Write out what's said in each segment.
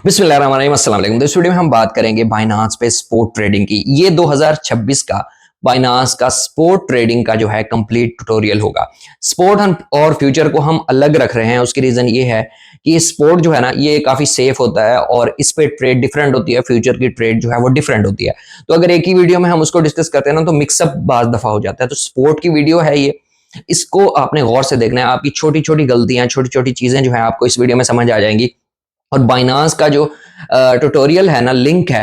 बिस्मिल्लाहिर्रहमानिर्रहीम, अस्सलाम वालेकुम। तो इस वीडियो में हम बात करेंगे बाइनांस पे स्पोर्ट ट्रेडिंग की। ये 2026 का बाइनांस का स्पोर्ट ट्रेडिंग का जो है कंप्लीट ट्यूटोरियल होगा। स्पोर्ट और फ्यूचर को हम अलग रख रहे हैं, उसकी रीजन ये है कि स्पोर्ट जो है ना ये काफी सेफ होता है और इस पे ट्रेड डिफरेंट होती है, फ्यूचर की ट्रेड जो है वो डिफरेंट होती है। तो अगर एक ही वीडियो में हम उसको डिस्कस करते हैं ना तो मिक्सअप बाज दफा हो जाता है। तो स्पोर्ट की वीडियो है ये, इसको आपने गौर से देखना है। आपकी छोटी छोटी गलतियां, छोटी छोटी चीजें जो है आपको इस वीडियो में समझ आ जाएंगी। और बाइनांस का जो ट्यूटोरियल है ना, लिंक है,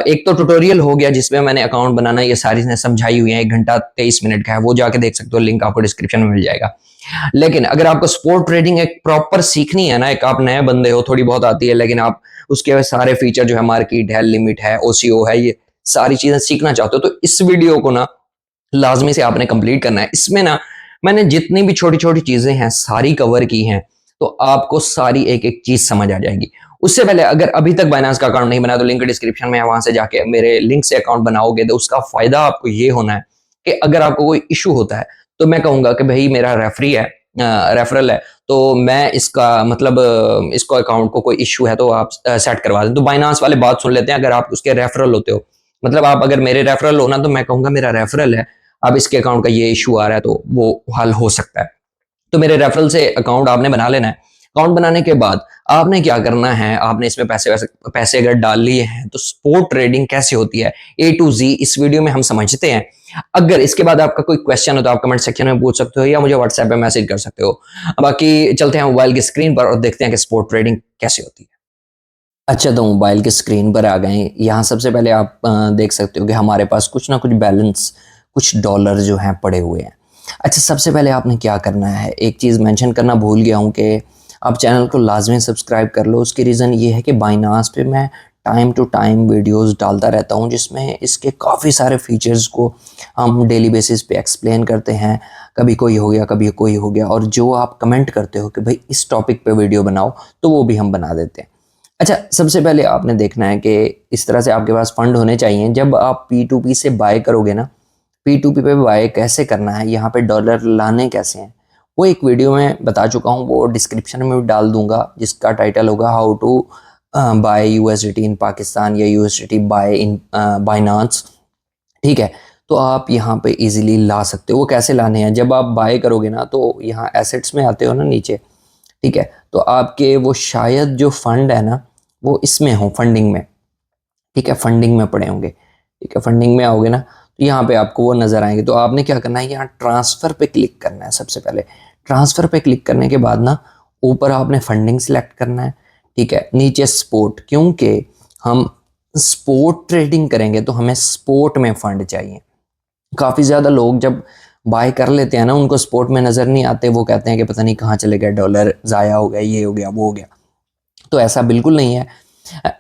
एक तो ट्यूटोरियल हो गया जिसमें मैंने अकाउंट बनाना ये सारी चीजें समझाई हुई है, 1 घंटा 23 मिनट का है, वो जाके देख सकते हो, लिंक आपको डिस्क्रिप्शन में मिल जाएगा। लेकिन अगर आपको स्पोर्ट ट्रेडिंग एक प्रॉपर सीखनी है ना, एक आप नए बंदे हो, थोड़ी बहुत आती है लेकिन आप उसके सारे फीचर जो है, मार्केट है, लिमिट है, ओसीओ है, ये सारी चीजें सीखना चाहते हो, तो इस वीडियो को ना लाजमी से आपने कंप्लीट करना है। इसमें ना मैंने जितनी भी छोटी छोटी चीजें हैं सारी कवर की हैं, तो आपको सारी एक एक चीज समझ आ जाएगी। उससे पहले अगर अभी तक बाइनांस का अकाउंट नहीं बना तो लिंक डिस्क्रिप्शन में है, वहां से जाके मेरे लिंक से अकाउंट बनाओगे तो उसका फायदा आपको ये होना है कि अगर आपको कोई इशू होता है तो मैं कहूंगा कि भाई मेरा रेफरी है, रेफरल है, तो मैं इसका मतलब इसको अकाउंट को कोई इशू है तो आप सेट करवा दें। तो बाइनांस वाले बात सुन लेते हैं। अगर आप उसके रेफरल होते हो, मतलब आप अगर मेरे रेफरल हो ना, तो मैं कहूंगा मेरा रेफरल है, अब इसके अकाउंट का ये इशू आ रहा है तो वो हल हो सकता है। तो मेरे रेफरल से अकाउंट आपने बना लेना है। अकाउंट बनाने के बाद आपने क्या करना है, आपने इसमें पैसे पैसे अगर डाल लिए हैं तो स्पोर्ट ट्रेडिंग कैसे होती है ए टू जी इस वीडियो में हम समझते हैं। अगर इसके बाद आपका कोई क्वेश्चन हो तो आप कमेंट सेक्शन में पूछ सकते हो या मुझे व्हाट्सएप पे मैसेज कर सकते हो। बाकी चलते हैं मोबाइल की स्क्रीन पर और देखते हैं कि स्पोर्ट ट्रेडिंग कैसे होती है। अच्छा, तो मोबाइल की स्क्रीन पर आ गए। यहाँ सबसे पहले आप देख सकते हो कि हमारे पास कुछ ना कुछ बैलेंस, कुछ डॉलर जो हैं पड़े हुए हैं। अच्छा, सबसे पहले आपने क्या करना है, एक चीज़ मेंशन करना भूल गया हूँ कि आप चैनल को लाजमी सब्सक्राइब कर लो। उसकी रीज़न ये है कि बाइनांस पे मैं टाइम टू टाइम वीडियोस डालता रहता हूँ जिसमें इसके काफ़ी सारे फीचर्स को हम डेली बेसिस पे एक्सप्लेन करते हैं। कभी कोई हो गया, कभी कोई हो गया, और जो आप कमेंट करते हो कि भाई इस टॉपिक पे वीडियो बनाओ, तो वो भी हम बना देते हैं। अच्छा, सबसे पहले आपने देखना है कि इस तरह से आपके पास फंड होने चाहिए। जब आप P2P से बाय करोगे ना, P2P पे बाय कैसे करना है, यहाँ पे डॉलर लाने कैसे हैं, वो एक वीडियो में बता चुका हूँ, वो डिस्क्रिप्शन में भी डाल दूंगा, जिसका टाइटल होगा हाउ टू बाय यूएसडीटी इन पाकिस्तान या यूएसडीटी बाय इन बाइनांस। ठीक है, तो आप यहाँ पे इजीली ला सकते हो। वो कैसे लाने हैं, जब आप बाय करोगे ना तो यहाँ एसेट्स में आते हो ना नीचे, ठीक है, तो आपके वो शायद जो फंड है ना वो इसमें हो, फंडिंग में, ठीक है, फंडिंग में पड़े होंगे। ठीक है, फंडिंग में आओगे ना तो यहाँ पे आपको वो नज़र आएंगे। तो आपने क्या करना है, यहाँ ट्रांसफ़र पे क्लिक करना है। सबसे पहले ट्रांसफ़र पे क्लिक करने के बाद ना ऊपर आपने फंडिंग सेलेक्ट करना है। ठीक है, नीचे स्पोर्ट, क्योंकि हम स्पोर्ट ट्रेडिंग करेंगे तो हमें स्पोर्ट में फ़ंड चाहिए। काफ़ी ज़्यादा लोग जब बाय कर लेते हैं ना, उनको स्पोर्ट में नज़र नहीं आते, वो कहते हैं कि पता नहीं कहाँ चले गए, डॉलर ज़ाया हो गया, ये हो गया, वो हो गया। तो ऐसा बिल्कुल नहीं है।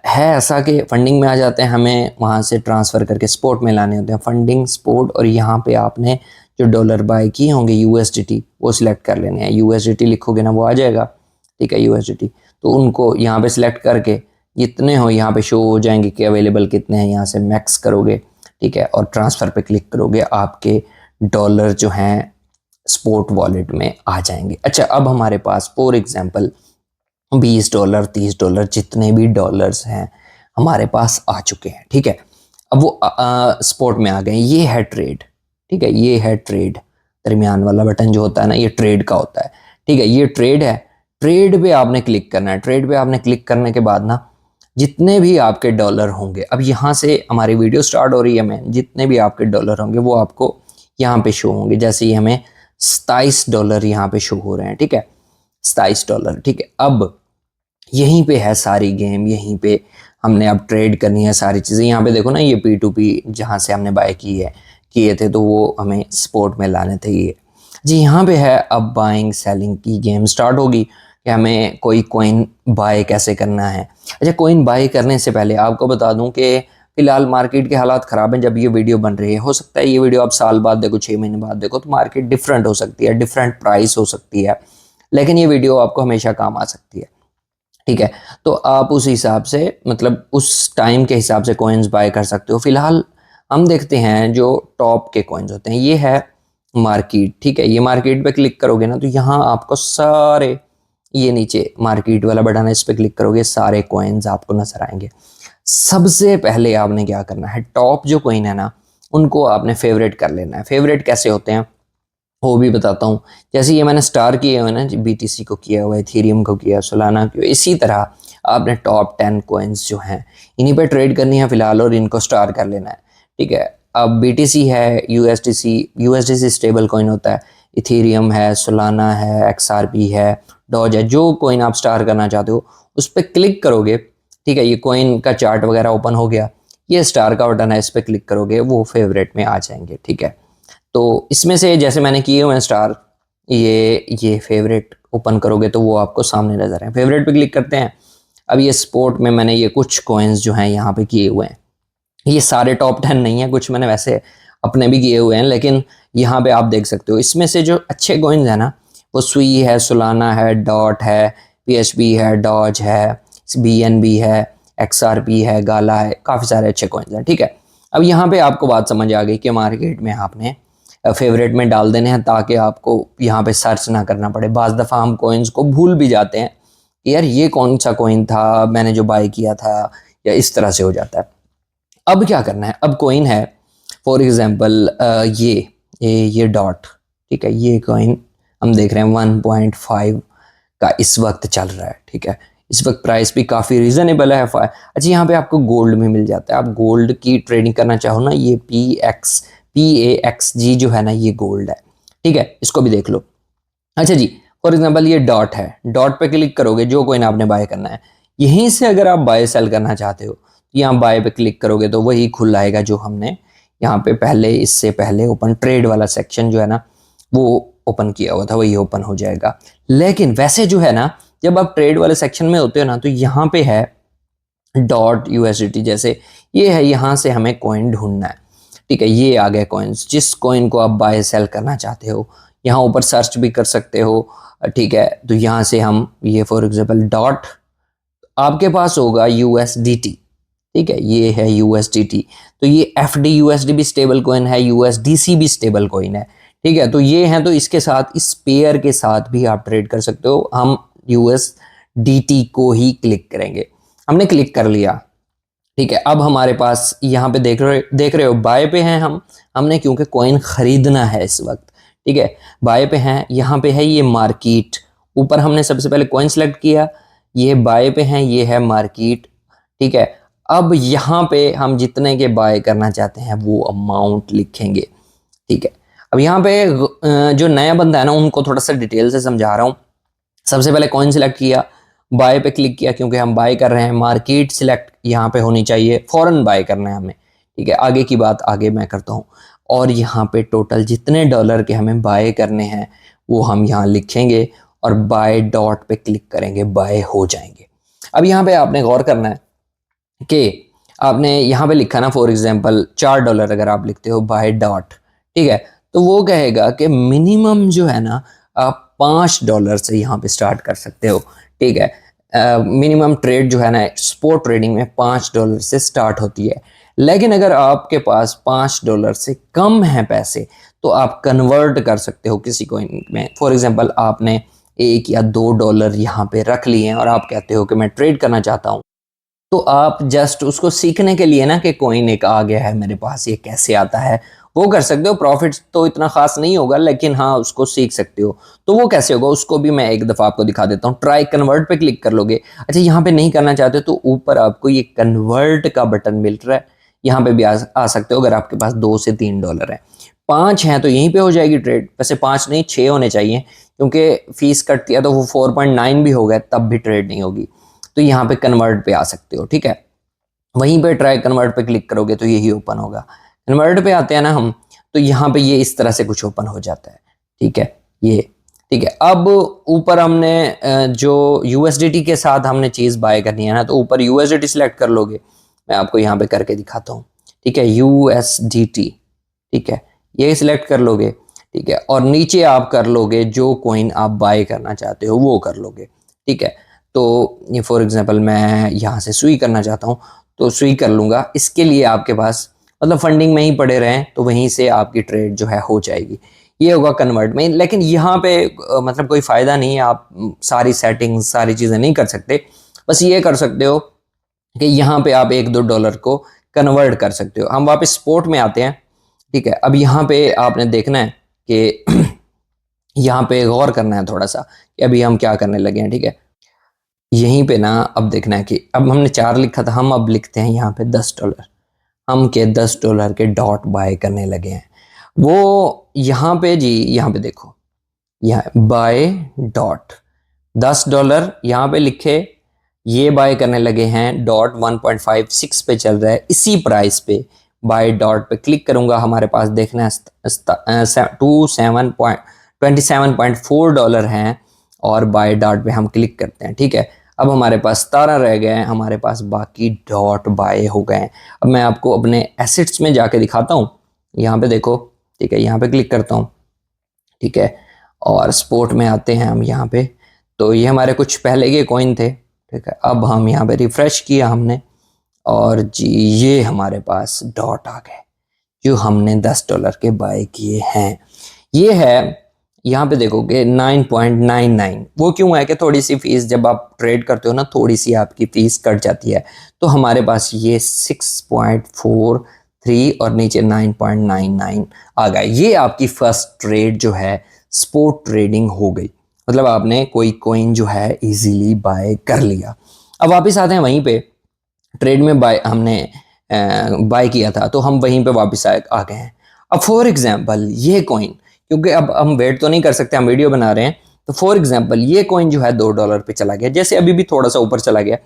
है ऐसा कि फंडिंग में आ जाते हैं, हमें वहाँ से ट्रांसफ़र करके स्पोर्ट में लाने होते हैं। फंडिंग, स्पोर्ट, और यहाँ पे आपने जो डॉलर बाय किए होंगे यूएसडीटी वो सिलेक्ट कर लेने हैं। यूएसडीटी लिखोगे ना वो आ जाएगा। ठीक है, यूएसडीटी, तो उनको यहाँ पे सिलेक्ट करके जितने हो यहाँ पे शो हो जाएंगे कि अवेलेबल कितने हैं, यहाँ से मैक्स करोगे। ठीक है, और ट्रांसफ़र पे क्लिक करोगे, आपके डॉलर जो हैं स्पोर्ट वॉलेट में आ जाएंगे। अच्छा, अब हमारे पास फॉर एग्जांपल $20, $30, जितने भी डॉलर्स हैं हमारे पास आ चुके हैं। ठीक है, अब वो स्पोर्ट में आ गए। ये है ट्रेड। ठीक है, ये है ट्रेड, दरमियान वाला बटन जो होता है ना, ये ट्रेड का होता है। ठीक है, ये ट्रेड है। ट्रेड पे आपने क्लिक करना है। ट्रेड पे आपने क्लिक करने के बाद ना जितने भी आपके डॉलर होंगे, अब यहाँ से हमारी वीडियो स्टार्ट हो रही है, मैं जितने भी आपके डॉलर होंगे वो आपको यहाँ पे शो होंगे। जैसे ही हमें $27 यहाँ पे शो हो रहे हैं। ठीक है, $27। ठीक है, अब यहीं पे है सारी गेम, यहीं पे हमने अब ट्रेड करनी है सारी चीज़ें। यहाँ पे देखो ना, ये P2P जहाँ से हमने बाय किए थे तो वो हमें स्पोर्ट में लाने थे ये जी। यहाँ पे है अब बाइंग सेलिंग की गेम स्टार्ट होगी कि हमें कोई कॉइन बाय कैसे करना है। अच्छा, कॉइन बाय करने से पहले आपको बता दूं कि फिलहाल मार्केट के हालात ख़राब हैं। जब ये वीडियो बन रही है, हो सकता है ये वीडियो आप साल बाद देखो, 6 महीने बाद देखो, तो मार्केट डिफरेंट हो सकती है, डिफरेंट प्राइस हो सकती है, लेकिन ये वीडियो आपको हमेशा काम आ सकती है। ठीक है, तो आप उस हिसाब से, मतलब उस टाइम के हिसाब से कॉइन्स बाय कर सकते हो। फिलहाल हम देखते हैं जो टॉप के कॉइन्स होते हैं। ये है मार्केट। ठीक है, ये मार्केट पे क्लिक करोगे ना तो यहाँ आपको सारे ये नीचे मार्केट वाला बटन है, इस पर क्लिक करोगे सारे कॉइन्स आपको नजर आएंगे। सबसे पहले आपने क्या करना है, टॉप जो कॉइन है ना उनको आपने फेवरेट कर लेना है। फेवरेट कैसे होते हैं वो भी बताता हूँ। जैसे ये मैंने स्टार किए हुए ना, BTC को किया हुआ है, इथेरियम को किया, सोलाना को, इसी तरह आपने टॉप 10 कॉइन्स जो हैं इन्हीं पे ट्रेड करनी है फिलहाल और इनको स्टार कर लेना है। ठीक है, अब BTC है, यूएसडीसी स्टेबल कॉइन होता है, इथेरियम है, सोलाना है, XRP है, डॉज है, जो कॉइन आप स्टार करना चाहते हो उस पर क्लिक करोगे। ठीक है, ये कॉइन का चार्ट वगैरह ओपन हो गया, ये स्टार का बटन है, इस पर क्लिक करोगे वो फेवरेट में आ जाएंगे। ठीक है, तो इसमें से जैसे मैंने किए हुए स्टार, ये फेवरेट ओपन करोगे तो वो आपको सामने नजर है। फेवरेट पे क्लिक करते हैं। अब ये स्पोर्ट में मैंने ये कुछ कॉइन्स जो हैं यहाँ पे किए हुए हैं, ये सारे टॉप 10 नहीं है, कुछ मैंने वैसे अपने भी किए हुए हैं, लेकिन यहाँ पे आप देख सकते हो इसमें से जो अच्छे कॉइन्स हैं ना वो सुई है, सोलाना है, डॉट है, PHP है, डॉज है, BNB है, XRP है, गाला है, काफ़ी सारे अच्छे कॉइन्स हैं। ठीक है, अब यहाँ पे आपको बात समझ आ गई कि मार्केट में आपने फेवरेट में डाल देने हैं ताकि आपको यहाँ पे सर्च ना करना पड़े। बाज़ दफ़ा हम कॉइन्स को भूल भी जाते हैं, यार ये कौन सा कॉइन था मैंने जो बाय किया था, या इस तरह से हो जाता है। अब क्या करना है, अब कॉइन है फॉर एग्जांपल ये डॉट। ठीक है, ये कॉइन हम देख रहे हैं 1.5 का इस वक्त चल रहा है। ठीक है, इस वक्त प्राइस भी काफ़ी रीज़नेबल है। अच्छा, यहाँ पे आपको गोल्ड में मिल जाता है। आप गोल्ड की ट्रेडिंग करना चाहो ना, ये PAXG जो है ना ये गोल्ड है। ठीक है, इसको भी देख लो। अच्छा जी, फॉर एग्जांपल ये डॉट है, डॉट पे क्लिक करोगे, जो कॉइन आपने बाय करना है यहीं से अगर आप बाय सेल करना चाहते हो तो यहाँ बाय पे क्लिक करोगे तो वही खुल आएगा जो हमने यहाँ पे पहले, इससे पहले ओपन ट्रेड वाला सेक्शन जो है ना वो ओपन किया हुआ था, वही ओपन हो जाएगा। लेकिन वैसे जो है ना, जब आप ट्रेड वाले सेक्शन में होते हो ना तो यहाँ पे है डॉट USDT, जैसे ये है, यहाँ से हमें कॉइन ढूंढना है। ठीक है, ये आ गए कॉइन्स, जिस कॉइन को आप बाय सेल करना चाहते हो यहाँ ऊपर सर्च भी कर सकते हो। ठीक है, तो यहाँ से हम ये फॉर एग्जांपल डॉट, आपके पास होगा USDT। ठीक है, ये है USDT, तो ये FDUSD भी स्टेबल कॉइन है, USDC भी स्टेबल कॉइन है। ठीक है, तो ये है, तो इसके साथ, इस पेयर के साथ भी आप ट्रेड कर सकते हो। हम USDT को ही क्लिक करेंगे, हमने क्लिक कर लिया। ठीक है, अब हमारे पास यहाँ पे देख रहे हो बाय पे हैं हमने क्योंकि कॉइन खरीदना है इस वक्त। ठीक है, बाय पे हैं, यहाँ पे है ये मार्केट, ऊपर हमने सबसे पहले कॉइन सेलेक्ट किया, ये बाय पे हैं, ये है मार्केट। ठीक है, अब यहाँ पे हम जितने के बाय करना चाहते हैं वो अमाउंट लिखेंगे। ठीक है, अब यहाँ पे जो नया बंदा है ना उनको थोड़ा सा डिटेल से समझा रहा हूँ। सबसे पहले कॉइन सिलेक्ट किया, बाय पे क्लिक किया क्योंकि हम बाय कर रहे हैं, मार्केट सिलेक्ट यहाँ पे होनी चाहिए, फौरन बाय करना है हमें। ठीक है, आगे की बात आगे मैं करता हूँ। और यहाँ पे टोटल जितने डॉलर के हमें बाय करने हैं वो हम यहाँ लिखेंगे और बाय डॉट पे क्लिक करेंगे, बाय हो जाएंगे। अब यहाँ पे आपने गौर करना है कि आपने यहाँ पे लिखा ना, फॉर एग्जांपल $4 अगर आप लिखते हो बाय डॉट, ठीक है, तो वो कहेगा कि मिनिमम जो है ना आप $5 से यहाँ पे स्टार्ट कर सकते हो। ठीक है, मिनिमम ट्रेड जो है ना स्पॉट ट्रेडिंग में $5 से स्टार्ट होती है। लेकिन अगर आपके पास $5 से कम है पैसे तो आप कन्वर्ट कर सकते हो किसी कॉइन में। फॉर एग्जांपल आपने $1 या $2 यहाँ पे रख लिए हैं और आप कहते हो कि मैं ट्रेड करना चाहता हूँ, तो आप जस्ट उसको सीखने के लिए ना कि कॉइन एक आ गया है मेरे पास, ये कैसे आता है, वो कर सकते हो। प्रॉफिट तो इतना खास नहीं होगा लेकिन हाँ उसको सीख सकते हो। तो वो कैसे होगा उसको भी मैं एक दफ़ा आपको दिखा देता हूँ। ट्राई कन्वर्ट पे क्लिक कर लोगे। अच्छा, यहाँ पे नहीं करना चाहते तो ऊपर आपको ये कन्वर्ट का बटन मिल रहा है, यहाँ पे भी आ सकते हो अगर आपके पास $2 से $3 है। 5 हैं तो यहीं पे हो जाएगी ट्रेड। वैसे 5 नहीं 6 होने चाहिए क्योंकि फीस कट दिया तो वो 4.9 भी हो गए तब भी ट्रेड नहीं होगी। तो यहाँ पे कन्वर्ट पे आ सकते हो। ठीक है, वहीं पे ट्राई कन्वर्ट पे क्लिक करोगे तो यही ओपन होगा। कन्वर्ट पे आते हैं ना हम, तो यहाँ पे ये इस तरह से कुछ ओपन हो जाता है। ठीक है, ये ठीक है। अब ऊपर हमने जो USDT के साथ हमने चीज़ बाय करनी है ना, तो ऊपर USDT सिलेक्ट कर लोगे। मैं आपको यहाँ पे करके दिखाता हूँ। ठीक है, USDT, ठीक है, ये सिलेक्ट कर लोगे। ठीक है, और नीचे आप कर लोगे जो कॉइन आप बाय करना चाहते हो वो कर लोगे। ठीक है, तो ये फॉर एग्जांपल मैं यहाँ से सुई करना चाहता हूँ तो सुई कर लूँगा। इसके लिए आपके पास मतलब फंडिंग में ही पड़े रहें तो वहीं से आपकी ट्रेड जो है हो जाएगी। ये होगा कन्वर्ट में। लेकिन यहाँ पे मतलब कोई फ़ायदा नहीं है, आप सारी सेटिंग्स सारी चीज़ें नहीं कर सकते। बस ये कर सकते हो कि यहाँ पे आप 1-2 डॉलर को कन्वर्ट कर सकते हो। हम वापस स्पोर्ट में आते हैं, ठीक है। अब यहाँ पे आपने देखना है कि यहाँ पे गौर करना है थोड़ा सा कि अभी हम क्या करने लगे हैं, ठीक है। यहीं पे ना अब देखना है कि अब हमने 4 लिखा था, हम अब लिखते हैं यहाँ पे $10। हम के $10 के डॉट बाय करने लगे हैं। वो यहाँ पे जी, यहाँ पे देखो, यहाँ बाय डॉट $10 यहाँ पे लिखे, ये बाय करने लगे हैं। डॉट 1.56 पे चल रहा है, इसी प्राइस पे बाय डॉट पे क्लिक करूंगा। हमारे पास देखना है 27.4 डॉलर हैं और बाय डॉट पे हम क्लिक करते हैं, ठीक है। अब हमारे पास 17 रह गए हैं, हमारे पास बाकी डॉट बाय हो गए हैं। अब मैं आपको अपने एसेट्स में जाके दिखाता हूँ। यहाँ पे देखो, ठीक है, यहाँ पे क्लिक करता हूँ, ठीक है, और स्पोर्ट में आते हैं हम यहाँ पे। तो ये हमारे कुछ पहले के कॉइन थे, ठीक है। अब हम यहाँ पे रिफ्रेश किया हमने और जी ये हमारे पास डॉट आ गए जो हमने $10 के बाय किए हैं। ये है, यहाँ पे देखोगे 9.99। वो क्यों है कि थोड़ी सी फीस जब आप ट्रेड करते हो ना, थोड़ी सी आपकी फीस कट जाती है। तो हमारे पास ये 6.43 और नीचे 9.99 आ गया। ये आपकी फर्स्ट ट्रेड जो है स्पोर्ट ट्रेडिंग हो गई। मतलब आपने कोई कॉइन जो है इजीली बाय कर लिया। अब वापस आते हैं वहीं पे, ट्रेड में बाय हमने बाय किया था तो हम वहीं पे वापस आ गए हैं। अब फॉर एग्जांपल ये कॉइन, क्योंकि अब हम वेट तो नहीं कर सकते, हम वीडियो बना रहे हैं, तो फॉर एग्जांपल ये कॉइन जो है $2 पे चला गया। जैसे अभी भी थोड़ा सा ऊपर चला गया,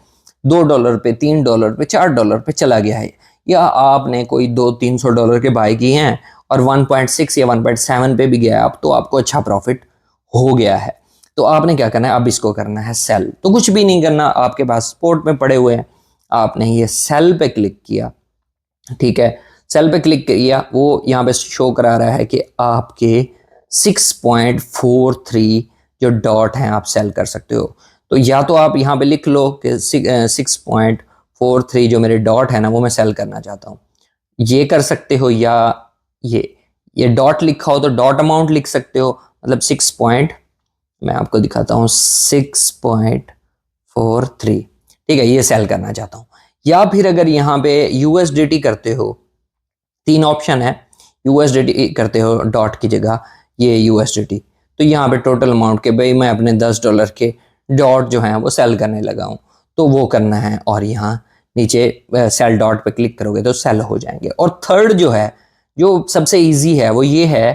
$2 पे, $3 पे, $4 पे चला गया है। या आपने कोई $200-300 के बाय किए हैं और 1.6 या 1.7 पे भी गया अब, तो आपको अच्छा प्रॉफिट हो गया है। तो आपने क्या करना है, अब इसको करना है सेल। तो कुछ भी नहीं करना, आपके पास स्पोर्ट में पड़े हुए हैं, आपने ये सेल पे क्लिक किया, ठीक है। सेल पे क्लिक किया, वो यहाँ पे शो करा रहा है कि आपके 6.43 जो डॉट हैं आप सेल कर सकते हो। तो या तो आप यहाँ पे लिख लो कि 6.43 जो मेरे डॉट है ना वो मैं सेल करना चाहता हूँ, ये कर सकते हो। या ये डॉट लिखा हो तो डॉट अमाउंट लिख सकते हो, मतलब 6 पॉइंट, मैं आपको दिखाता हूँ 6.43, ठीक है, ये सेल करना चाहता हूँ। या फिर अगर यहाँ पे यूएसडीटी करते हो, 3 ऑप्शन है, यूएसडीटी करते हो डॉट की जगह, ये यूएसडीटी, तो यहाँ पे टोटल अमाउंट के भाई मैं अपने $10 के डॉट जो हैं वो सेल करने लगा हूँ, तो वो करना है। और यहाँ नीचे सेल डॉट पे क्लिक करोगे तो सेल हो जाएंगे। और थर्ड जो है, जो सबसे इजी है, वो ये है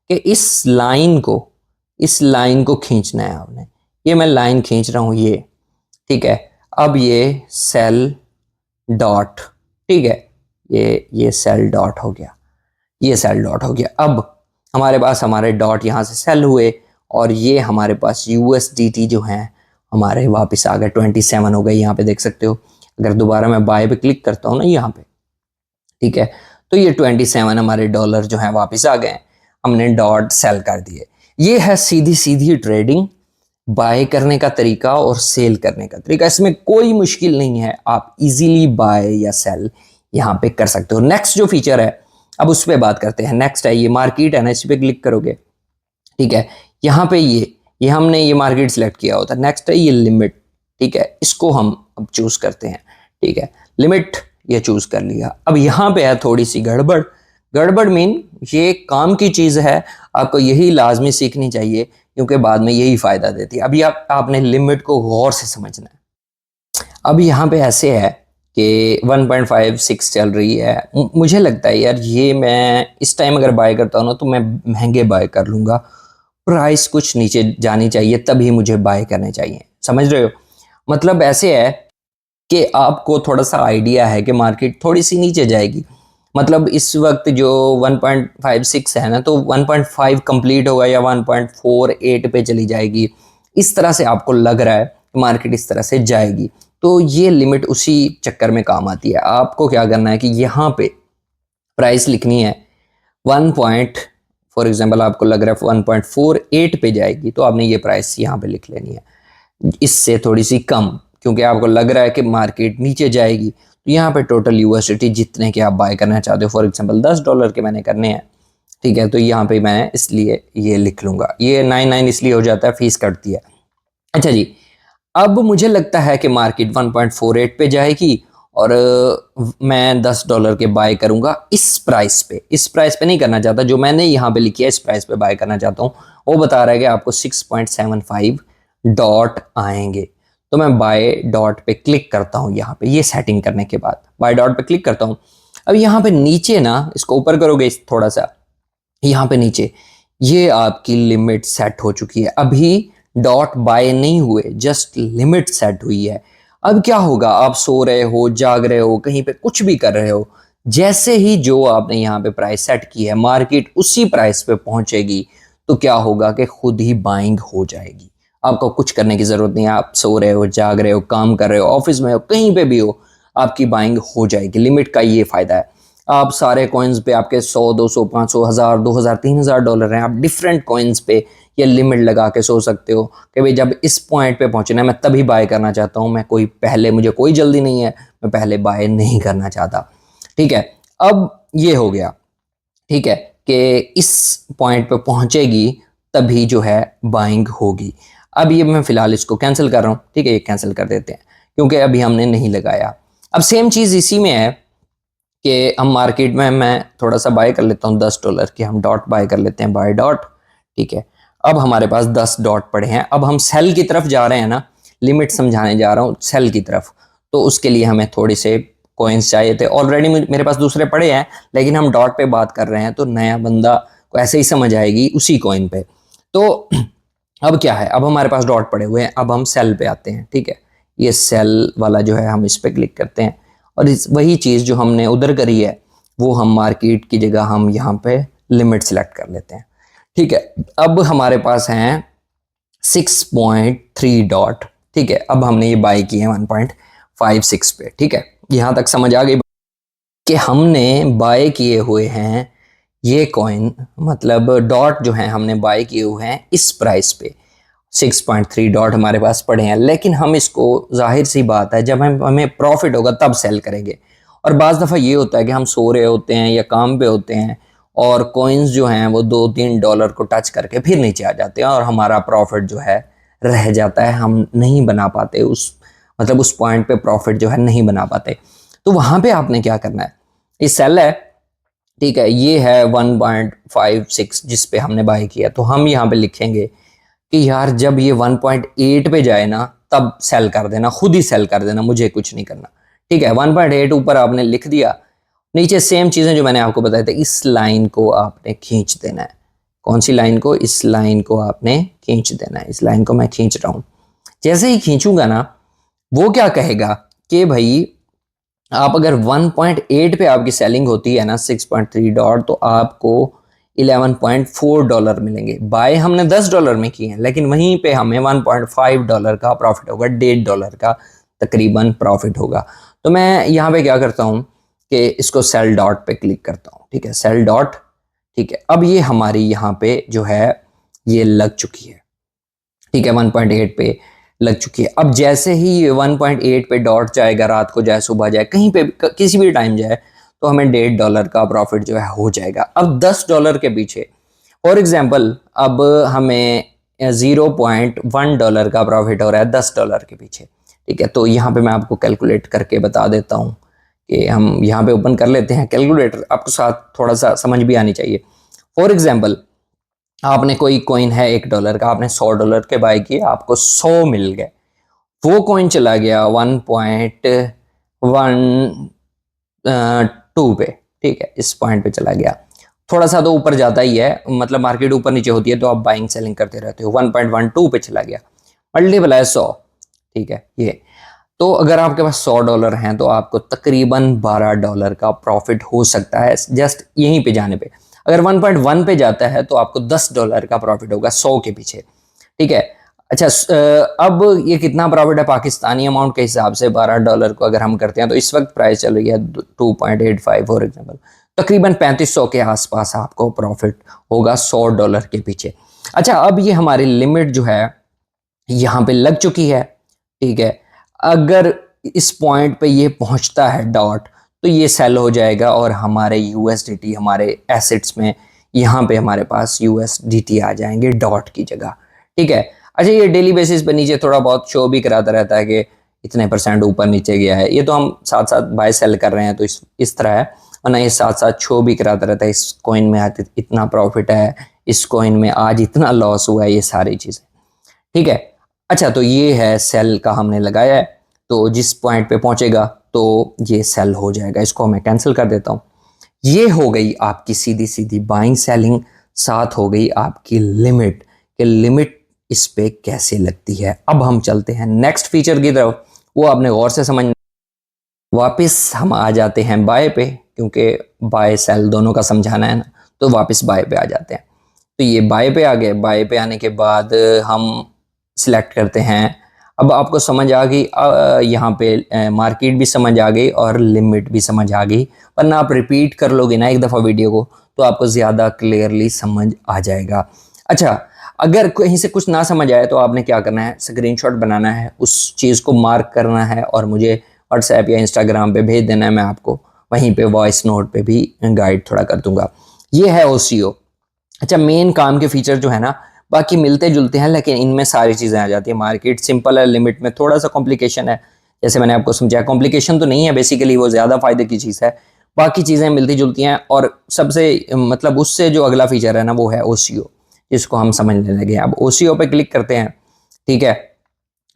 कि इस लाइन को खींचना है आपने। ये मैं लाइन खींच रहा हूँ ये, ठीक है। अब ये सेल डॉट, ठीक है, ये सेल डॉट हो गया, ये सेल डॉट हो गया। अब हमारे पास हमारे डॉट यहाँ से सेल हुए और ये हमारे पास यूएसडीटी जो हैं हमारे वापस आ गए, 27 हो गए, यहाँ पे देख सकते हो। अगर दोबारा मैं बाय पे क्लिक करता हूँ ना यहाँ पे, ठीक है, तो ये 27 हमारे डॉलर जो हैं वापस आ गए, हमने डॉट सेल कर दिए। ये है सीधी सीधी ट्रेडिंग, बाय करने का तरीका और सेल करने का तरीका। इसमें कोई मुश्किल नहीं है, आप इजीली बाय या सेल यहाँ पे कर सकते हो। नेक्स्ट जो फीचर है अब उस पर बात करते हैं। नेक्स्ट है ये मार्केट है ना, इस पे क्लिक करोगे, ठीक है। यहाँ पे ये हमने ये मार्केट सिलेक्ट किया होता है। नेक्स्ट है ये लिमिट, ठीक है, इसको हम अब चूज करते हैं, ठीक है, लिमिट ये चूज कर लिया। अब यहाँ पे है थोड़ी सी गड़बड़। गड़बड़ मीन ये काम की चीज है, आपको यही लाजमी सीखनी चाहिए क्योंकि बाद में यही फायदा देती है। अभी आपने लिमिट को गौर से समझना है। अब यहाँ पे ऐसे है कि 1.56 चल रही है। मुझे लगता है यार ये मैं इस टाइम अगर बाय करता हूँ ना तो मैं महंगे बाय कर लूँगा, प्राइस कुछ नीचे जानी चाहिए तभी मुझे बाय करने चाहिए, समझ रहे हो। मतलब ऐसे है कि आपको थोड़ा सा आइडिया है कि मार्केट थोड़ी सी नीचे जाएगी। मतलब इस वक्त जो 1.56 है ना, तो 1.5 कंप्लीट होगा या 1.48 पे चली जाएगी, इस तरह से आपको लग रहा है कि मार्केट इस तरह से जाएगी। तो ये लिमिट उसी चक्कर में काम आती है। आपको क्या करना है कि यहाँ पे प्राइस लिखनी है 1 पॉइंट, फॉर एग्जांपल आपको लग रहा है 1.48 पे जाएगी, तो आपने ये प्राइस यहाँ पे लिख लेनी है, इससे थोड़ी सी कम, क्योंकि आपको लग रहा है कि मार्केट नीचे जाएगी। तो यहाँ पे टोटल यूएसडीटी जितने के आप बाय करना चाहते हो, फॉर एग्जांपल $10 के मैंने करने हैं, ठीक है, तो यहाँ पे मैं इसलिए ये लिख लूंगा, ये 99 इसलिए हो जाता है, फीस कटती है। अच्छा जी, अब मुझे लगता है कि मार्केट 1.48 पे जाएगी और मैं $10 के बाय करूंगा इस प्राइस पे। इस प्राइस पे नहीं करना चाहता, जो मैंने यहाँ पे लिखी है इस प्राइस पे बाय करना चाहता हूँ। वो बता रहा है कि आपको 6.75 डॉट आएंगे। तो मैं बाय डॉट पे क्लिक करता हूँ, यहाँ पे ये सेटिंग करने के बाद बाय डॉट पे क्लिक करता हूँ। अब यहाँ पे नीचे ना, इसको ऊपर करोगे थोड़ा सा, यहाँ पे नीचे ये आपकी लिमिट सेट हो चुकी है। अभी डॉट बाय नहीं हुए, जस्ट लिमिट सेट हुई है। अब क्या होगा, आप सो रहे हो, जाग रहे हो, कहीं पे कुछ भी कर रहे हो, जैसे ही जो आपने यहाँ पे प्राइस सेट की है, मार्केट उसी प्राइस पे पहुंचेगी, तो क्या होगा कि खुद ही बाइंग हो जाएगी। आपको कुछ करने की जरूरत नहीं है। आप सो रहे हो, जाग रहे हो, काम कर रहे हो, ऑफिस में हो, कहीं पे भी हो, आपकी बाइंग हो जाएगी। लिमिट का ये फायदा है। आप सारे कॉइन्स पे आपके 100, 200, 500, 1000, 2000, $3000 हैं, आप डिफरेंट कॉइन्स पे ये लिमिट लगा के सो सकते हो कि भाई जब इस पॉइंट पे पहुंचना है, मैं तभी बाय करना चाहता हूं, मैं कोई पहले, मुझे कोई जल्दी नहीं है, मैं पहले बाय नहीं करना चाहता। ठीक है, अब ये हो गया, ठीक है, कि इस पॉइंट पे पहुंचेगी तभी जो है बाइंग होगी। अब ये मैं फिलहाल इसको कैंसिल कर रहा हूं, ठीक है, ये कैंसिल कर देते हैं क्योंकि अभी हमने नहीं लगाया। अब सेम चीज इसी में है कि हम मार्केट में, मैं थोड़ा सा बाय कर लेता हूँ $10 की, हम डॉट बाय कर लेते हैं, बाय डॉट। ठीक है, अब हमारे पास 10 डॉट पड़े हैं। अब हम सेल की तरफ जा रहे हैं ना, लिमिट समझाने जा रहा हूँ सेल की तरफ, तो उसके लिए हमें थोड़े से कॉइन्स चाहिए थे। ऑलरेडी मेरे पास दूसरे पड़े हैं, लेकिन हम डॉट पे बात कर रहे हैं तो नया बंदा को ऐसे ही समझ आएगी उसी कॉइन पे। तो अब क्या है, अब हमारे पास डॉट पड़े हुए हैं, अब हम सेल पे आते हैं। ठीक है, ये सेल वाला जो है, हम इस पे क्लिक करते हैं और इस वही चीज़ जो हमने उधर करी है वो हम मार्केट की जगह हम यहाँ पे लिमिट सेलेक्ट कर लेते हैं। ठीक है, अब हमारे पास हैं 6.3 डॉट। ठीक है, अब हमने ये बाय किए हैं 1.56 पे। ठीक है, यहाँ तक समझ आ गई कि हमने बाय किए हुए हैं ये कॉइन, मतलब डॉट जो है हमने बाय किए हुए हैं इस प्राइस पे। 6.3 डॉट हमारे पास पड़े हैं, लेकिन हम इसको, जाहिर सी बात है, जब हमें प्रॉफिट होगा तब सेल करेंगे। और बाज़ दफ़ा ये होता है कि हम सो रहे होते हैं या काम पे होते हैं और कॉइन्स जो हैं वो $2-3 को टच करके फिर नीचे आ जाते हैं और हमारा प्रॉफिट जो है रह जाता है, हम नहीं बना पाते उस, मतलब उस पॉइंट पे प्रॉफिट जो है नहीं बना पाते। तो वहाँ पे आपने क्या करना है, ये सेल है, ठीक है, ये है 1.56 जिस पे हमने बाय किया, तो हम यहाँ पे लिखेंगे कि यार जब ये 1.8 पे जाए ना तब सेल कर देना, खुद ही सेल कर देना, मुझे कुछ नहीं करना। ठीक है, 1.8 ऊपर आपने लिख दिया, नीचे सेम चीजें जो मैंने आपको बताया था, इस लाइन को आपने खींच देना है। कौन सी लाइन को, इस लाइन को आपने खींच देना है। इस लाइन को मैं खींच रहा हूं, जैसे ही खींचूंगा ना, वो क्या कहेगा कि भाई आप अगर 1.8 पे आपकी सेलिंग होती है ना 6.3 डॉट, तो आपको $11.4 मिलेंगे। बाय हमने $10 में किए हैं, लेकिन वहीं पे हमें $1.5 का प्रॉफिट होगा, $1.5 का तकरीबन प्रॉफिट होगा। तो मैं यहाँ पे क्या करता हूँ कि इसको सेल डॉट पे क्लिक करता हूँ। ठीक है, सेल डॉट। ठीक है, अब ये हमारी यहाँ पे जो है ये लग चुकी है। ठीक है, 1.8 पे लग चुकी है। अब जैसे ही ये 1.8 पे डॉट जाएगा, रात को जाए, सुबह जाए, कहीं पे किसी भी टाइम जाए, तो हमें $1.5 का प्रॉफिट जो है हो जाएगा। अब $10 के पीछे, फॉर एग्जाम्पल, अब हमें $0.1 का प्रॉफिट हो रहा है $10 के पीछे। ठीक है, तो यहाँ पे मैं आपको कैलकुलेट करके बता देता हूँ कि हम यहाँ पे ओपन कर लेते हैं कैलकुलेटर, आपको साथ थोड़ा सा समझ भी आनी चाहिए। फॉर एग्जाम्पल, आपने कोई कॉइन है $1 का, आपने $100 के बाय किए, आपको 100 मिल गए। वो कॉइन चला गया 1.12 पे। ठीक है, इस पॉइंट पे चला गया, थोड़ा सा तो ऊपर जाता ही है, मतलब मार्केट ऊपर नीचे होती है तो आप बाइंग सेलिंग करते रहते हो। 1.12 पे चला गया, मल्टीप्लाई 100। ठीक है, ये तो अगर आपके पास $100 हैं तो आपको तकरीबन $12 का प्रॉफिट हो सकता है जस्ट यहीं पे जाने पे। अगर 1.1 पे जाता है तो आपको $10 का प्रॉफिट होगा 100 के पीछे। ठीक है, अच्छा, अब ये कितना प्रॉफिट है पाकिस्तानी अमाउंट के हिसाब से, $12 को अगर हम करते हैं तो इस वक्त प्राइस चल रही है 2.85 फॉर एग्जाम्पल, तकरीबन 3500 के आसपास आपको प्रॉफिट होगा $100 के पीछे। अच्छा, अब ये हमारी लिमिट जो है यहाँ पे लग चुकी है। ठीक है, अगर इस पॉइंट पे ये पहुंचता है डॉट, तो ये सेल हो जाएगा और हमारे USDT, हमारे एसेट्स में यहाँ पे हमारे पास USDT आ जाएंगे डॉट की जगह, ठीक है। अच्छा, ये डेली बेसिस पे नीचे थोड़ा बहुत शो भी कराता रहता है कि इतने % ऊपर नीचे गया है, ये तो हम साथ साथ बाय सेल कर रहे हैं तो इस तरह है, वरना ये साथ साथ शो भी कराता रहता है इस कॉइन में आज इतना प्रॉफिट है, इस कॉइन में आज इतना लॉस हुआ है, ये सारी चीजें, ठीक है। अच्छा, तो ये है सेल का हमने लगाया है, तो जिस पॉइंट पे पहुंचेगा तो ये सेल हो जाएगा, इसको मैं कैंसिल कर देता हूं। ये हो गई आपकी सीधी सीधी बाइंग सेलिंग, साथ हो गई आपकी लिमिट, कि लिमिट इस पे कैसे लगती है। अब हम चलते हैं नेक्स्ट फीचर की तरफ, वो आपने गौर से समझ। वापस हम आ जाते हैं बाय पे, क्योंकि बाय सेल दोनों का समझाना है ना, तो वापस बाय पे आ जाते हैं। तो ये बाय पे आ गए, बाय पे आने के बाद हम सिलेक्ट करते हैं। अब आपको समझ आ गई, यहाँ पे मार्केट भी समझ आ गई और लिमिट भी समझ आ गई, वरना आप रिपीट कर लोगे ना एक दफ़ा वीडियो को तो आपको ज़्यादा क्लियरली समझ आ जाएगा। अच्छा, अगर कहीं से कुछ ना समझ आए तो आपने क्या करना है, स्क्रीनशॉट बनाना है, उस चीज़ को मार्क करना है और मुझे व्हाट्सएप या इंस्टाग्राम पे भेज देना है, मैं आपको वहीं पे वॉइस नोट पे भी गाइड थोड़ा कर दूंगा। ये है OCO। अच्छा, मेन काम के फीचर जो है ना, बाकी मिलते जुलते हैं, लेकिन इनमें सारी चीज़ें आ जाती है। मार्केट सिंपल है, लिमिट में थोड़ा सा कॉम्प्लिकेशन है, जैसे मैंने आपको समझाया। कॉम्प्लिकेशन तो नहीं है, बेसिकली वो ज़्यादा फायदे की चीज़ है, बाकी चीज़ें मिलती जुलती हैं। और सबसे मतलब उससे जो अगला फीचर है ना, वो है OCO, जिसको हम समझने लगे। अब OCO पे क्लिक करते हैं, ठीक है,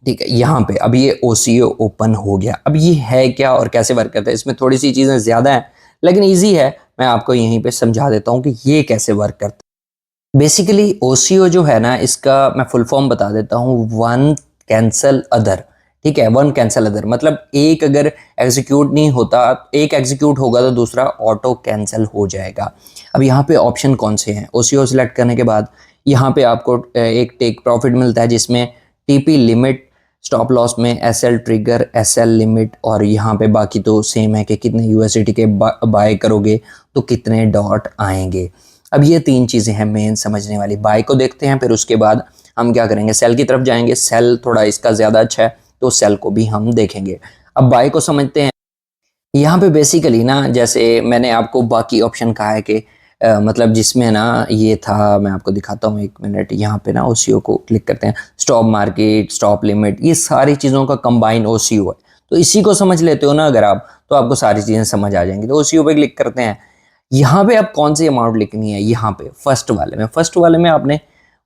ठीक है। यहाँ पे अब ये OCO ओपन हो गया। अब ये है क्या और कैसे वर्क करता है, इसमें थोड़ी सी चीज़ें ज़्यादा हैं, लेकिन ईजी है। मैं आपको यहीं पे समझा देता हूँ कि ये कैसे वर्क करता है। बेसिकली OCO जो है ना, इसका मैं फुल फॉर्म बता देता हूँ, वन कैंसल अदर, ठीक है। वन कैंसल अदर मतलब एक अगर एग्जीक्यूट नहीं होता, एक एग्जीक्यूट होगा तो दूसरा ऑटो कैंसिल हो जाएगा। अब यहाँ पे ऑप्शन कौन से हैं, OCO सिलेक्ट करने के बाद यहाँ पे आपको एक टेक प्रॉफिट मिलता है, जिसमें TP लिमिट, स्टॉप लॉस में SL ट्रिगर, SL लिमिट, और यहाँ पे बाकी तो सेम है कि कितने USDT के बाय करोगे तो कितने डॉट आएंगे। अब ये 3 चीज़ें हैं मेन समझने वाली। बाय को देखते हैं, फिर उसके बाद हम क्या करेंगे, सेल की तरफ जाएंगे। सेल थोड़ा इसका ज़्यादा अच्छा है, तो सेल को भी हम देखेंगे। अब बाय को समझते हैं। यहाँ पे बेसिकली ना, जैसे मैंने आपको बाकी ऑप्शन कहा है कि मतलब जिसमें ना ये था, मैं आपको दिखाता हूँ 1 मिनट। यहाँ पे ना OCO को क्लिक करते हैं, स्टॉप मार्केट, स्टॉप लिमिट, ये सारी चीज़ों का कंबाइन OCO है। तो इसी को समझ लेते हो ना अगर आप, तो आपको सारी चीज़ें समझ आ जाएंगी। तो OCO पे क्लिक करते हैं। यहाँ पे आप कौन सी अमाउंट लिखनी है, यहाँ पे फर्स्ट वाले में आपने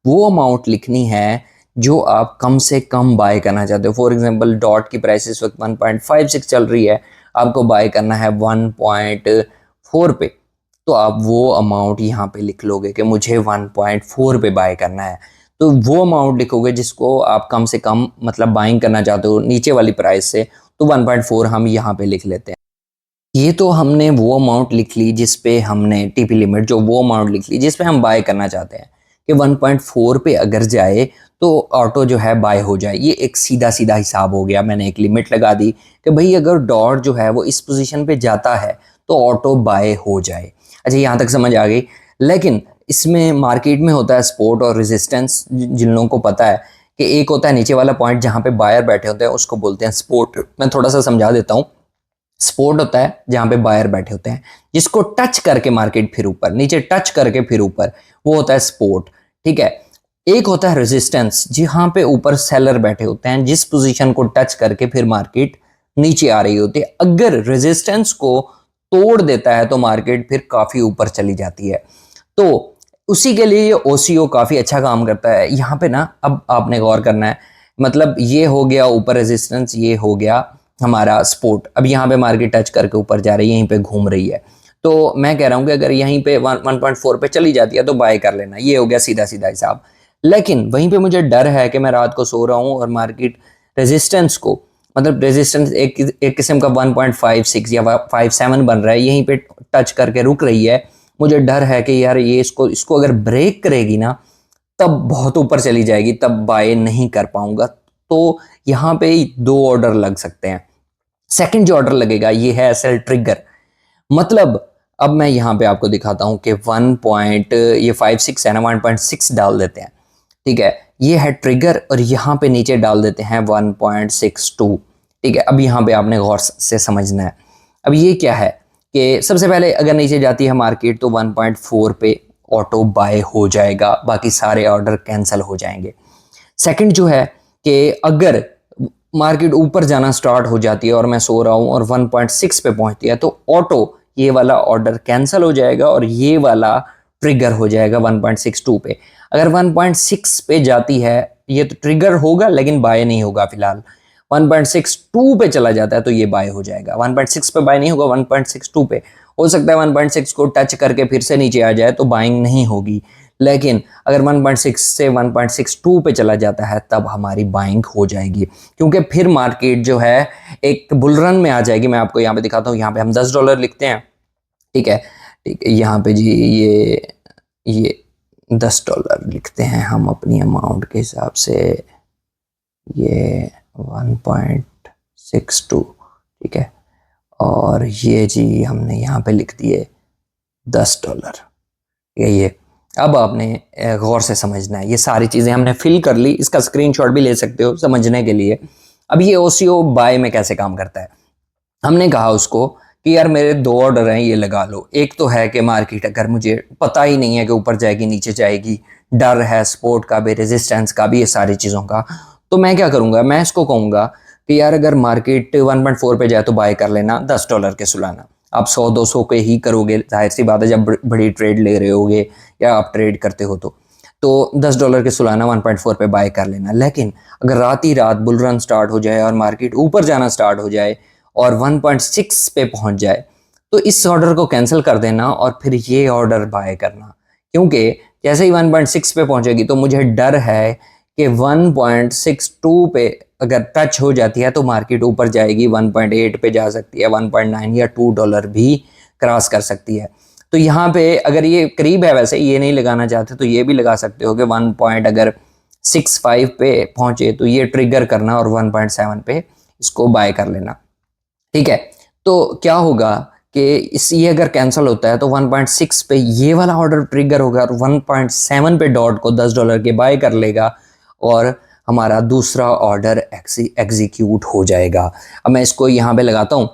वो अमाउंट लिखनी है जो आप कम से कम बाय करना चाहते हो। फॉर एग्जांपल, डॉट की प्राइस इस वक्त 1.56 चल रही है, आपको बाय करना है 1.4 पे, तो आप वो अमाउंट यहाँ पे लिख लोगे कि मुझे 1.4 पे बाय करना है। तो वो अमाउंट लिखोगे जिसको आप कम से कम मतलब बाइंग करना चाहते हो नीचे वाली प्राइस से, तो 1.4 हम यहाँ पे लिख लेते हैं। ये तो हमने वो अमाउंट लिख ली जिस पे हमने TP लिमिट, जो वो अमाउंट लिख ली जिस पे हम बाय करना चाहते हैं कि 1.4 पे अगर जाए तो ऑटो जो है बाय हो जाए। ये एक सीधा सीधा हिसाब हो गया। मैंने एक लिमिट लगा दी कि भाई अगर डॉट जो है वो इस पोजीशन पे जाता है तो ऑटो बाय हो जाए। अच्छा, यहाँ तक समझ आ गई। लेकिन इसमें मार्केट में होता है सपोर्ट और रेजिस्टेंस। जिन लोगों को पता है कि एक होता है नीचे वाला पॉइंट जहाँ पे बायर बैठे होते हैं, उसको बोलते हैं सपोर्ट। मैं थोड़ा सा समझा देता हूँ। सपोर्ट होता है जहां पे बायर बैठे होते हैं, जिसको टच करके मार्केट फिर ऊपर, नीचे टच करके फिर ऊपर, वो होता है सपोर्ट, ठीक है। एक होता है रेजिस्टेंस, जहां पे ऊपर सेलर बैठे होते हैं, जिस पोजीशन को टच करके फिर मार्केट नीचे आ रही होती है। अगर रेजिस्टेंस को तोड़ देता है तो मार्केट फिर काफी ऊपर चली जाती है। तो उसी के लिए ये OCO काफी अच्छा काम करता है। यहाँ पे ना अब आपने गौर करना है, मतलब ये हो गया ऊपर रेजिस्टेंस, ये हो गया हमारा सपोर्ट। अब यहाँ पे मार्केट टच करके ऊपर जा रही है, यहीं पे घूम रही है। तो मैं कह रहा हूँ कि अगर यहीं पे 1.4 पे चली जाती है तो बाय कर लेना। ये हो गया सीधा सीधा हिसाब। लेकिन वहीं पे मुझे डर है कि मैं रात को सो रहा हूँ और मार्केट रेजिस्टेंस को, मतलब रेजिस्टेंस एक किस्म का 1.56 या 57 बन रहा है, यहीं पे टच करके रुक रही है। मुझे डर है कि यार ये इसको अगर ब्रेक करेगी ना, तब बहुत ऊपर चली जाएगी, तब बाय नहीं कर पाऊंगा। तो यहाँ पे 2 ऑर्डर लग सकते हैं। सेकंड जो ऑर्डर लगेगा ये है SL ट्रिगर। मतलब अब मैं यहाँ पे आपको दिखाता हूँ कि 1.56 है ना, 1.6 डाल देते हैं, ठीक है। ये है ट्रिगर और यहाँ पे नीचे डाल देते हैं 1.62, ठीक है। अब यहाँ पे आपने गौर से समझना है। अब ये क्या है कि सबसे पहले अगर नीचे जाती है मार्केट तो 1.4 पे ऑटो बाय हो जाएगा, बाकी सारे ऑर्डर कैंसिल हो जाएंगे। सेकंड जो है कि अगर मार्केट ऊपर जाना स्टार्ट हो जाती है और मैं सो रहा हूं और 1.6 पे पहुंचती है तो ऑटो ये वाला ऑर्डर कैंसिल हो जाएगा और ये वाला ट्रिगर हो जाएगा 1.62 पे। अगर 1.6 पे जाती है ये तो ट्रिगर होगा लेकिन बाय नहीं होगा फिलहाल। 1.62 पे चला जाता है तो ये बाय हो जाएगा। 1.6 पे बाय नहीं होगा, 1.62 पे हो सकता है 1.6 को टच करके फिर से नीचे आ जाए तो बाइंग नहीं होगी, लेकिन अगर 1.6 से 1.62 पे चला जाता है तब हमारी बाइंग हो जाएगी, क्योंकि फिर मार्केट जो है एक बुल रन में आ जाएगी। मैं आपको यहाँ पे दिखाता हूँ, यहाँ पे हम $10 लिखते हैं, ठीक है, ठीक है, यहाँ पे जी ये $10 लिखते हैं हम अपनी अमाउंट के हिसाब से, ये 1.62, ठीक है, और ये जी हमने यहाँ पे लिख दिए $10, ठीक है। ये अब आपने गौर से समझना है, ये सारी चीज़ें हमने फिल कर ली, इसका स्क्रीनशॉट भी ले सकते हो समझने के लिए। अब ये ओसीओ बाय में कैसे काम करता है, हमने कहा उसको कि यार मेरे 2 ऑर्डर हैं, ये लगा लो। एक तो है कि मार्केट अगर मुझे पता ही नहीं है कि ऊपर जाएगी नीचे जाएगी, डर है सपोर्ट का भी, रेजिस्टेंस का भी, ये सारी चीज़ों का, तो मैं क्या करूँगा, मैं इसको कहूँगा कि यार अगर मार्केट 1.4 पे जाए तो बाय कर लेना $10 के सुलाना। आप 100-200 के ही करोगे, जाहिर सी बात है, जब बड़ी ट्रेड ले रहे होगे या आप ट्रेड करते हो तो $10 के सुलाना 1.4 पे बाय कर लेना। लेकिन अगर रात ही रात बुल रन स्टार्ट हो जाए और मार्केट ऊपर जाना स्टार्ट हो जाए और 1.6 पे पहुंच जाए तो इस ऑर्डर को कैंसिल कर देना और फिर ये ऑर्डर बाय करना, क्योंकि जैसे ही 1.6 पे पहुंचेगी तो मुझे डर है कि 1.62 पे अगर टच हो जाती है तो मार्केट ऊपर जाएगी, 1.8 पे जा सकती है, 1.9 या $2 भी क्रॉस कर सकती है। तो यहाँ पे अगर ये करीब है, वैसे ये नहीं लगाना चाहते तो ये भी लगा सकते हो कि 1.65 पे पहुंचे तो ये ट्रिगर करना और 1.7 पे इसको बाय कर लेना, ठीक है। तो क्या होगा कि ये अगर कैंसिल होता है तो 1.6 पे ये वाला ऑर्डर ट्रिगर होगा और 1.7 पे डॉट को $10 के बाय कर लेगा और हमारा दूसरा ऑर्डर एग्जीक्यूट हो जाएगा। अब मैं इसको यहाँ पे लगाता हूँ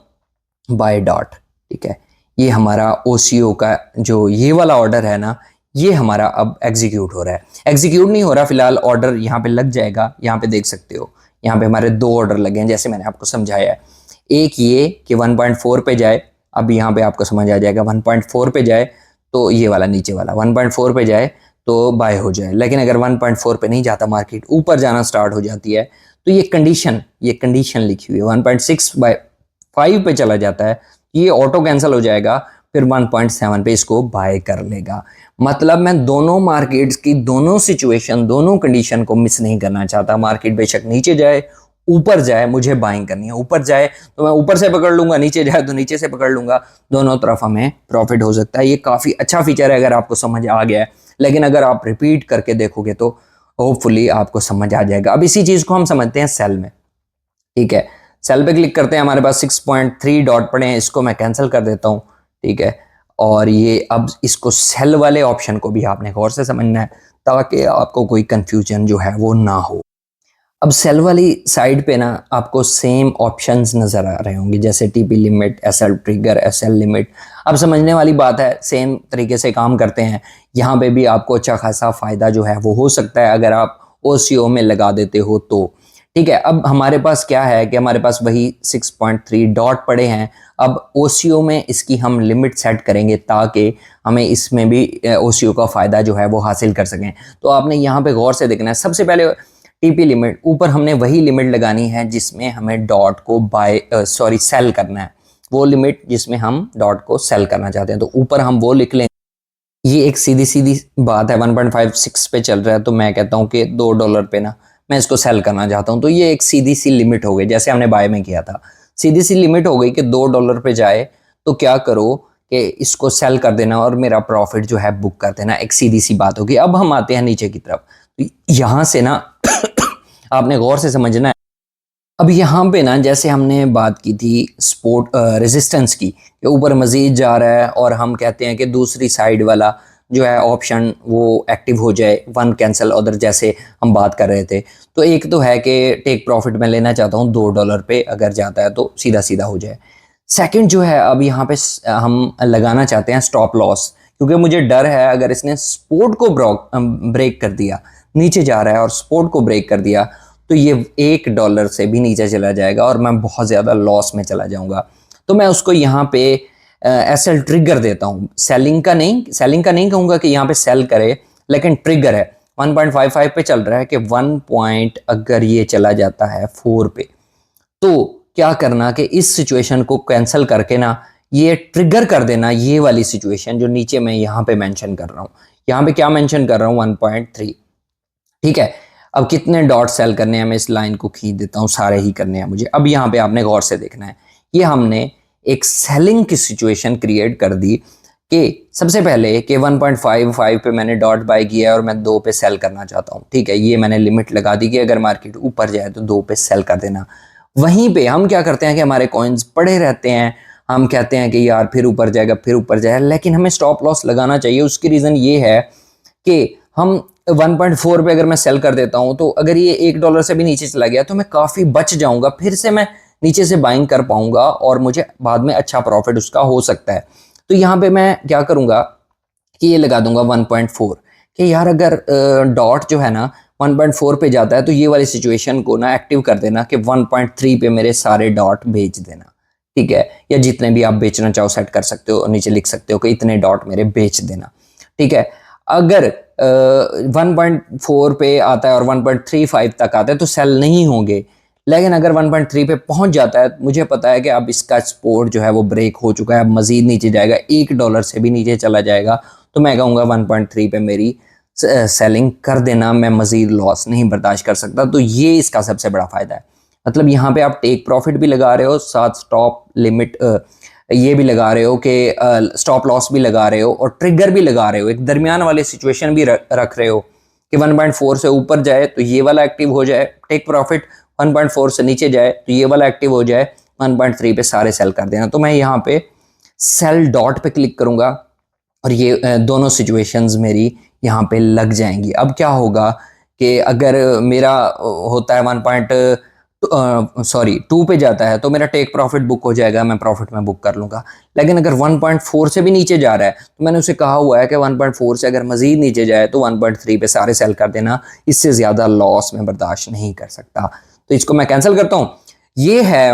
बाय डॉट, ठीक है, ये हमारा ओसीओ का जो ये वाला ऑर्डर है ना, ये हमारा अब एग्जीक्यूट हो रहा है। एग्जीक्यूट नहीं हो रहा फिलहाल, ऑर्डर यहाँ पे लग जाएगा, यहाँ पे देख सकते हो, यहाँ पे हमारे 2 ऑर्डर लगे हैं जैसे मैंने आपको समझाया है। एक ये कि 1.4 पे जाए, अब यहाँ पे आपको समझ आ जाएगा, 1.4 पे जाए तो ये वाला नीचे वाला 1.4 पे जाए तो बाय हो जाए। लेकिन अगर 1.4 पे नहीं जाता, मार्केट ऊपर जाना स्टार्ट हो जाती है तो ये कंडीशन लिखी हुई है, 1.6/5 पे चला जाता है, ये ऑटो कैंसिल हो जाएगा, फिर 1.7 पे इसको बाय कर लेगा। मतलब मैं दोनों मार्केट्स की दोनों सिचुएशन, दोनों कंडीशन को मिस नहीं करना चाहता। मार्केट बेशक नीचे जाए ऊपर जाए, मुझे बाइंग करनी है। ऊपर जाए तो मैं ऊपर से पकड़ लूंगा, नीचे जाए तो नीचे से पकड़ लूंगा, दोनों तरफ हमें प्रॉफिट हो सकता है। ये काफ़ी अच्छा फीचर है अगर आपको समझ आ गया है, लेकिन अगर आप रिपीट करके देखोगे तो होपफुली आपको समझ आ जाएगा। अब इसी चीज़ को हम समझते हैं सेल में, ठीक है। सेल पे क्लिक करते हैं, हमारे पास 6.3 डॉट पड़े हैं, इसको मैं कैंसिल कर देता हूँ, ठीक है। और ये अब इसको सेल वाले ऑप्शन को भी आपने गौर से समझना है ताकि आपको कोई कंफ्यूजन जो है वो ना हो। अब सेल वाली साइड पे ना आपको सेम ऑप्शंस नज़र आ रहे होंगे, जैसे TP limit, SL trigger, SL limit. अब समझने वाली बात है, सेम तरीके से काम करते हैं। यहाँ पे भी आपको अच्छा खासा फ़ायदा जो है वो हो सकता है अगर आप ओसीओ में लगा देते हो तो, ठीक है। अब हमारे पास क्या है कि हमारे पास वही 6.3 डॉट पड़े हैं। अब ओसीओ में इसकी हम लिमिट सेट करेंगे ताकि हमें इसमें भी ओसीओ का फ़ायदा जो है वो हासिल कर सकें। तो आपने यहाँ पे गौर से देखना है, सबसे पहले टीपी लिमिट, ऊपर हमने वही लिमिट लगानी है जिसमें हमें डॉट को सेल करना है, वो लिमिट जिसमें हम डॉट को सेल करना चाहते हैं, तो ऊपर हम वो लिख लें। ये एक सीधी सीधी बात है, 1.56 पे चल रहा है तो मैं कहता हूँ कि $2 पे ना मैं इसको सेल करना चाहता हूँ, तो ये एक सीधी सी लिमिट हो गई, जैसे हमने बाय में किया था, सीधी सी लिमिट हो गई कि $2 पे जाए तो क्या करो कि इसको सेल कर देना और मेरा प्रॉफिट जो है बुक कर देना, एक सीधी सी बात होगी। अब हम आते हैं नीचे की तरफ, तो यहाँ से ना आपने गौर से समझना है। अब यहाँ पे ना जैसे हमने बात की थी सपोर्ट रेजिस्टेंस की, कि ऊपर मज़ीद जा रहा है और हम कहते हैं कि दूसरी साइड वाला जो है ऑप्शन वो एक्टिव हो जाए, वन कैंसिल अदर, जैसे हम बात कर रहे थे। तो एक तो है कि टेक प्रॉफिट में लेना चाहता हूँ $2 पे, अगर जाता है तो सीधा सीधा हो जाए। सेकंड जो है, अब यहाँ पे हम लगाना चाहते हैं स्टॉप लॉस, क्योंकि मुझे डर है अगर इसने सपोर्ट को ब्रेक कर दिया, नीचे जा रहा है और सपोर्ट को ब्रेक कर दिया, तो ये $1 से भी नीचे चला जाएगा और मैं बहुत ज़्यादा लॉस में चला जाऊंगा। तो मैं उसको यहाँ पे ऐसा ट्रिगर देता हूँ, सेलिंग का नहीं कहूँगा कि यहाँ पे सेल करे, लेकिन ट्रिगर है 1.55 पे चल रहा है कि 1 पॉइंट अगर ये चला जाता है 4 पे, तो क्या करना कि इस सिचुएशन को कैंसिल करके ना ये ट्रिगर कर देना, ये वाली सिचुएशन जो नीचे मैं यहाँ पे मेंशन कर रहा हूँ। यहाँ पे क्या मेंशन कर रहा हूँ 1.3, ठीक है। अब कितने डॉट सेल करने हैं, मैं इस लाइन को खींच देता हूँ, सारे ही करने हैं मुझे। अब यहाँ पे आपने गौर से देखना है, ये हमने एक सेलिंग की सिचुएशन क्रिएट कर दी कि सबसे पहले कि 1.55 पे मैंने डॉट बाय किया है और मैं 2 पे सेल करना चाहता हूँ, ठीक है। ये मैंने लिमिट लगा दी कि अगर मार्केट ऊपर जाए तो 2 पे सेल कर देना। वहीं पे हम क्या करते हैं कि हमारे कॉइन्स पड़े रहते हैं, हम कहते हैं कि यार फिर ऊपर जाएगा, फिर ऊपर जाएगा, लेकिन हमें स्टॉप लॉस लगाना चाहिए। उसकी रीज़न ये है कि हम 1.4 पे अगर मैं सेल कर देता हूं तो अगर ये $1 से भी नीचे चला गया तो मैं काफ़ी बच जाऊंगा, फिर से मैं नीचे से बाइंग कर पाऊंगा और मुझे बाद में अच्छा प्रॉफिट उसका हो सकता है। तो यहाँ पे मैं क्या करूंगा कि ये लगा दूंगा 1.4 कि यार अगर डॉट जो है ना 1.4 पे जाता है तो ये वाली सिचुएशन को ना एक्टिव कर देना कि 1.3 पे मेरे सारे डॉट भेज देना, ठीक है। या जितने भी आप बेचना चाहो सेट कर सकते हो और नीचे लिख सकते हो कि इतने डॉट मेरे बेच देना, ठीक है। अगर 1.4 पे आता है और 1.35 तक आता है तो सेल नहीं होंगे, लेकिन अगर 1.3 पे पहुंच जाता है, मुझे पता है कि अब इसका सपोर्ट जो है वो ब्रेक हो चुका है, अब मजीद नीचे जाएगा, $1 से भी नीचे चला जाएगा, तो मैं कहूँगा 1.3 पे मेरी सेलिंग कर देना, मैं मजीद लॉस नहीं बर्दाश्त कर सकता। तो ये इसका सबसे बड़ा फायदा है। मतलब यहाँ पे आप टेक प्रॉफिट भी लगा रहे हो, साथ स्टॉप लिमिट ये भी लगा रहे हो कि स्टॉप लॉस भी लगा रहे हो और ट्रिगर भी लगा रहे हो, एक दरमियान वाले सिचुएशन भी रख रहे हो कि 1.4 से ऊपर जाए तो ये वाला एक्टिव हो जाए टेक प्रॉफिट, 1.4 से नीचे जाए तो ये वाला एक्टिव हो जाए, 1.3 पे सारे सेल कर देना। तो मैं यहाँ पे सेल डॉट पे क्लिक करूंगा और ये दोनों सिचुएशंस मेरी यहाँ पे लग जाएंगी। अब क्या होगा कि अगर मेरा होता है 2 पे जाता है तो मेरा टेक प्रॉफिट बुक हो जाएगा, मैं प्रॉफिट में बुक कर लूंगा। लेकिन अगर 1.4 से भी नीचे जा रहा है तो मैंने उसे कहा हुआ है कि 1.4 से अगर मजीद नीचे जाए तो 1.3 पे सारे सेल कर देना, इससे ज़्यादा लॉस में बर्दाश्त नहीं कर सकता। तो इसको मैं कैंसिल करता हूँ। ये है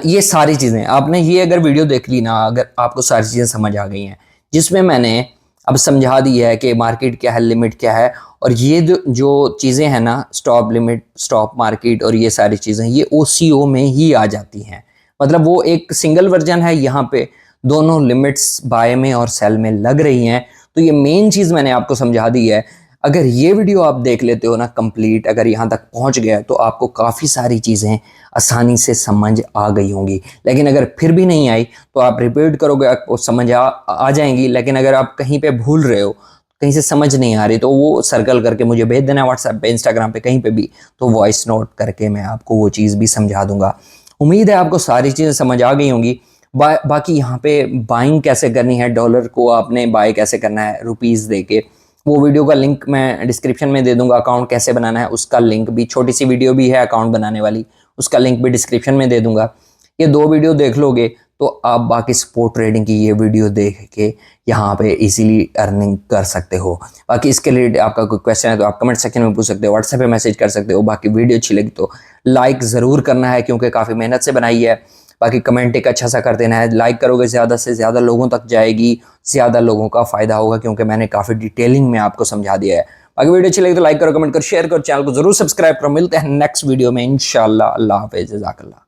ये सारी चीज़ें आपने ये अगर वीडियो देख ली ना, अगर आपको सारी चीज़ें समझ आ गई हैं, जिसमें मैंने अब समझा दी है कि मार्केट क्या है, लिमिट क्या है, और ये जो चीज़ें हैं ना, स्टॉप लिमिट, स्टॉप मार्केट और ये सारी चीज़ें ये OCO में ही आ जाती हैं। मतलब वो एक सिंगल वर्जन है, यहाँ पे दोनों लिमिट्स बाय में और सेल में लग रही हैं। तो ये मेन चीज़ मैंने आपको समझा दी है। अगर ये वीडियो आप देख लेते हो ना कंप्लीट, अगर यहाँ तक पहुँच गया तो आपको काफ़ी सारी चीज़ें आसानी से समझ आ गई होंगी। लेकिन अगर फिर भी नहीं आई तो आप रिपीट करोगे, आपको समझ आ जाएंगी। लेकिन अगर आप कहीं पे भूल रहे हो, कहीं से समझ नहीं आ रही, तो वो सर्कल करके मुझे भेज देना व्हाट्सएप पे, इंस्टाग्राम पे, कहीं पे भी, तो वॉइस नोट करके मैं आपको वो चीज़ भी समझा दूंगा। उम्मीद है आपको सारी चीज़ें समझ आ गई होंगी। बाकी यहाँ पे बाइंग कैसे करनी है, डॉलर को आपने बाय कैसे करना है रुपीज़ दे के, वो वीडियो का लिंक मैं डिस्क्रिप्शन में दे दूंगा। अकाउंट कैसे बनाना है उसका लिंक भी, छोटी सी वीडियो भी है अकाउंट बनाने वाली, उसका लिंक भी डिस्क्रिप्शन में दे दूंगा। ये 2 वीडियो देख लोगे तो आप बाकी स्पोर्ट ट्रेडिंग की ये वीडियो देख के यहाँ पे इजीली अर्निंग कर सकते हो। बाकी इसके रिलेटेड आपका कोई क्वेश्चन है तो आप कमेंट सेक्शन में पूछ सकते हो, व्हाट्सएप पे मैसेज कर सकते हो। बाकी वीडियो अच्छी लगी तो लाइक ज़रूर करना है, क्योंकि काफ़ी मेहनत से बनाई है। बाकी कमेंट एक अच्छा सा कर देना है, लाइक करोगे ज़्यादा से ज़्यादा लोगों तक जाएगी, ज़्यादा लोगों का फ़ायदा होगा, क्योंकि मैंने काफ़ी डिटेलिंग में आपको समझा दिया है। बाकी वीडियो अच्छी लगी तो लाइक करो, कमेंट करो, शेयर करो, चैनल को जरूर सब्सक्राइब करो। मिलते हैं नेक्स्ट वीडियो में इंशाल्लाह। अल्लाह हाफ़िज़, जज़ाकल्लाह।